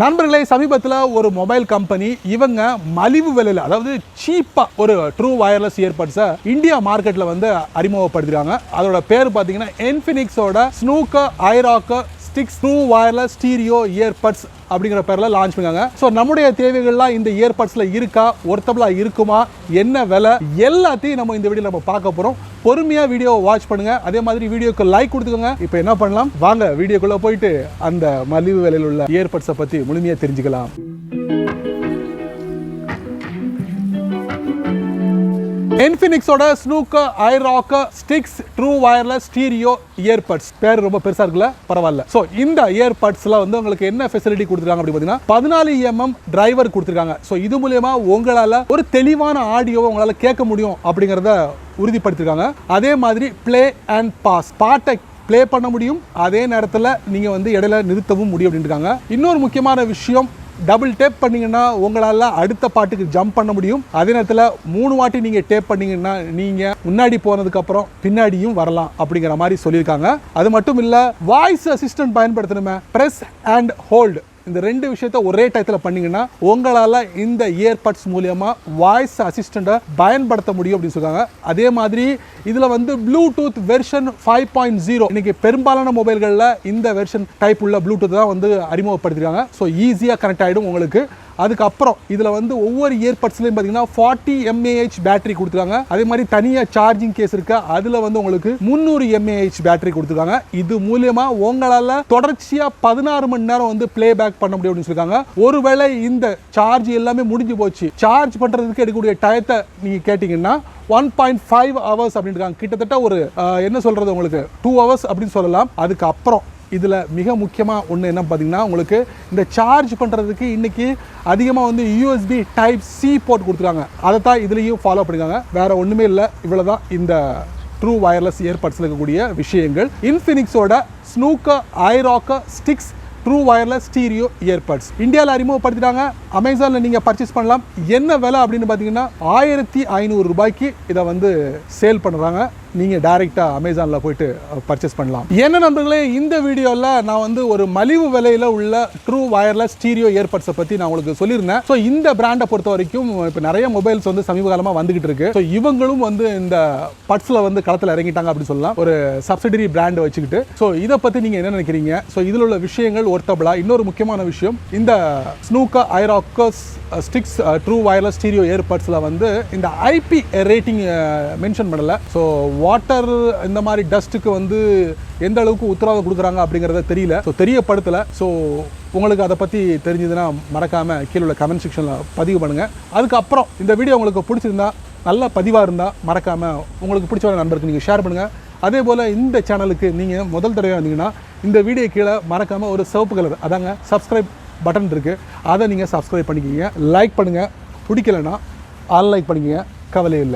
நண்பர்களே, சமீபத்தில் ஒரு மொபைல் கம்பெனி இவங்க மலிவு விலையில், அதாவது சீப்பாக ஒரு ட்ரூ வயர்லெஸ் இயர்பட்ஸை இந்தியா மார்க்கெட்டில் வந்து அறிமுகப்படுத்திருக்காங்க. அதோட பேர் பார்த்தீங்கன்னா இன்ஃபினிக்ஸோட ஸ்னோக்கர் iRocker Stix TWS stereo earbuds அப்படிங்கிற பேரில் லான்ச் பண்ணாங்க. ஸோ நம்முடைய தேவைகள்லாம் இந்த இயர்பட்ஸில் இருக்கா, ஒர்த்தபிளாக இருக்குமா, என்ன விலை, எல்லாத்தையும் நம்ம இந்த வீடியோவில் நம்ம பார்க்க போகிறோம். பொறுமையாக வீடியோவை வாட்ச் பண்ணுங்கள். அதே மாதிரி வீடியோக்கு லைக் கொடுத்துக்கோங்க. இப்போ என்ன பண்ணலாம், வாங்க வீடியோக்குள்ளே போயிட்டு அந்த மலிவு விலையில் உள்ள இயர்பட்ஸை பற்றி முழுமையாக தெரிஞ்சுக்கலாம். இன்ஃபினிக்ஸோட ஸ்னோக்கர் iRocker Stix TWS stereo earbuds பேர் ரொம்ப பெருசா இருக்குல்ல, பரவாயில்ல. ஸோ இந்த இயர்பட்ஸ்ல வந்து உங்களுக்கு என்ன ஃபெசிலிட்டி கொடுத்துருக்காங்க அப்படி பார்த்தீங்கன்னா 14mm டிரைவர் கொடுத்துருக்காங்க. ஸோ இது மூலமா உங்களால் ஒரு தெளிவான ஆடியோவை உங்களால் கேட்க முடியும் அப்படிங்கிறத உறுதிப்படுத்திருக்காங்க. அதே மாதிரி ப்ளே அண்ட் பாஸ், பாட்டை ப்ளே பண்ண முடியும், அதே நேரத்தில் நீங்கள் வந்து இடையில நிறுத்தவும் முடியும் அப்படின்ட்டுருக்காங்க. இன்னொரு முக்கியமான விஷயம், டபுள் டேப் பண்ணீங்கன்னா உங்களால் அடுத்த பாட்டுக்கு ஜம்ப் பண்ண முடியும். அதே நேரத்தில் 3 வாட்டி நீங்கள் டேப் பண்ணீங்கன்னா நீங்கள் முன்னாடி போனதுக்கப்புறம் பின்னாடியும் வரலாம் அப்படிங்கிற மாதிரி சொல்லியிருக்காங்க. அது மட்டும் இல்லை, வாய்ஸ் அசிஸ்டன்ட் பயன்படுத்தணுமே, ப்ரெஸ் அண்ட் ஹோல்டு, இந்த ரெண்டு விஷயத்த ஒரே டயத்தில் பண்ணீங்கன்னா உங்களால் இந்த இயர்பட்ஸ் மூலமா வாய்ஸ் அசிஸ்டண்ட்டை பயன்படுத்த முடியும் அப்படின்னு சொல்றாங்க. அதே மாதிரி இதில் வந்து ப்ளூடூத் வெர்ஷன் 5.0, இன்னைக்கு பெரும்பாலான மொபைல்களில் இந்த வெர்ஷன் டைப் உள்ள ப்ளூடூத் தான் வந்து அறிமுகப்படுத்திருக்காங்க. ஸோ ஈஸியாக கனெக்ட் ஆகிடும் உங்களுக்கு. அதுக்கப்புறம் இதில் வந்து ஒவ்வொரு இயர்பட்ஸ்லையும் பார்த்தீங்கன்னா 40 mAh பேட்டரி கொடுத்துருக்காங்க. அதே மாதிரி தனியாக சார்ஜிங் கேஸ் இருக்கு, அதில் வந்து உங்களுக்கு 300 mAh பேட்டரி கொடுத்துருக்காங்க. இது மூலமா உங்களால் தொடர்ச்சியாக 16 மணி நேரம் வந்து பிளே பேக் பண்ண முடியும் அப்படின்னு சொல்லியிருக்காங்க. ஒருவேளை இந்த சார்ஜ் எல்லாமே முடிஞ்சு போச்சு, சார்ஜ் பண்ணுறதுக்கு எடுக்கக்கூடிய டயத்தை நீங்கள் கேட்டிங்கன்னா 1.5 hours அப்படின்னு இருக்காங்க. கிட்டத்தட்ட ஒரு என்ன சொல்கிறது, உங்களுக்கு 2 hours அப்படின்னு சொல்லலாம். அதுக்கப்புறம் இதில் மிக முக்கியமாக ஒன்று என்ன பார்த்தீங்கன்னா, உங்களுக்கு இந்த சார்ஜ் பண்ணுறதுக்கு இன்றைக்கி அதிகமாக வந்து USB Type-C போர்ட் கொடுத்துருக்காங்க. அதை தான் இதுலேயும் ஃபாலோ பண்ணியிருக்காங்க. வேறு ஒன்றுமே இல்லை, இவ்வளோ தான் இந்த ட்ரூ வயர்லெஸ் இயர்பட்ஸில் இருக்கக்கூடிய விஷயங்கள். இன்ஃபினிக்ஸோட ஸ்னோக்கர் iRocker Stix true wireless stereo earbuds இந்தியாவில் அறிமுகப்படுத்திட்டாங்க. அமேசானில் நீங்கள் பர்ச்சேஸ் பண்ணலாம். என்ன விலை அப்படின்னு பார்த்தீங்கன்னா 1500 ரூபாய்க்கு இதை வந்து சேல் பண்ணுறாங்க. நீங்கள் டைரெக்டாக அமேசானில் போயிட்டு பர்ச்சேஸ் பண்ணலாம். என்ன நண்பர்களே, இந்த வீடியோவில் நான் வந்து ஒரு மலிவு விலையில் உள்ள ட்ரூ வயர்லெஸ் ஸ்டீரியோ இயர்பட்ஸை பற்றி நான் உங்களுக்கு சொல்லியிருந்தேன். ஸோ இந்த பிராண்டை பொறுத்த வரைக்கும் இப்போ நிறைய மொபைல்ஸ் வந்து சமீப காலமாக வந்துகிட்டு இருக்கு. ஸோ இவங்களும் வந்து இந்த பட்ஸில் வந்து களத்தில் இறங்கிட்டாங்க அப்படின்னு சொல்லலாம், ஒரு சப்சிடரி பிராண்டை வச்சுக்கிட்டு. ஸோ இதை பற்றி நீங்கள் என்ன நினைக்கிறீங்க? ஸோ இதில் உள்ள விஷயங்கள் ஒர்த்தபிளா? இன்னொரு முக்கியமான விஷயம், இந்த Snokor iRocker Stix true wireless stereo இயர்பட்ஸில் வந்து இந்த IP ரேட்டிங் மென்ஷன் பண்ணலை. ஸோ வாட்டர் இந்த மாதிரி டஸ்ட்டுக்கு வந்து எந்த அளவுக்கு உத்தரவாதம் கொடுக்குறாங்க அப்படிங்கிறத தெரியல, ஸோ தெரியப்படுத்தலை. ஸோ உங்களுக்கு அதை பற்றி தெரிஞ்சதுன்னா மறக்காமல் கீழே உள்ள கமெண்ட் செக்ஷனில் பதிவு பண்ணுங்கள். அதுக்கப்புறம் இந்த வீடியோ உங்களுக்கு பிடிச்சிருந்தா, நல்ல பதிவாக இருந்தால் மறக்காமல் உங்களுக்கு பிடிச்ச நண்பருக்கு நீங்கள் ஷேர் பண்ணுங்கள். அதே போல் இந்த சேனலுக்கு நீங்கள் முதல் தடவை வந்தீங்கன்னா இந்த வீடியோ கீழே மறக்காமல் ஒரு சிவப்பு கலர், அதாங்க சப்ஸ்கிரைப் பட்டன் இருக்குது, அதை நீங்கள் சப்ஸ்கிரைப் பண்ணிக்கிங்க. லைக் பண்ணுங்கள், பிடிக்கலைன்னா அன்லைக் பண்ணிக்கிங்க, கவலை இல்லை.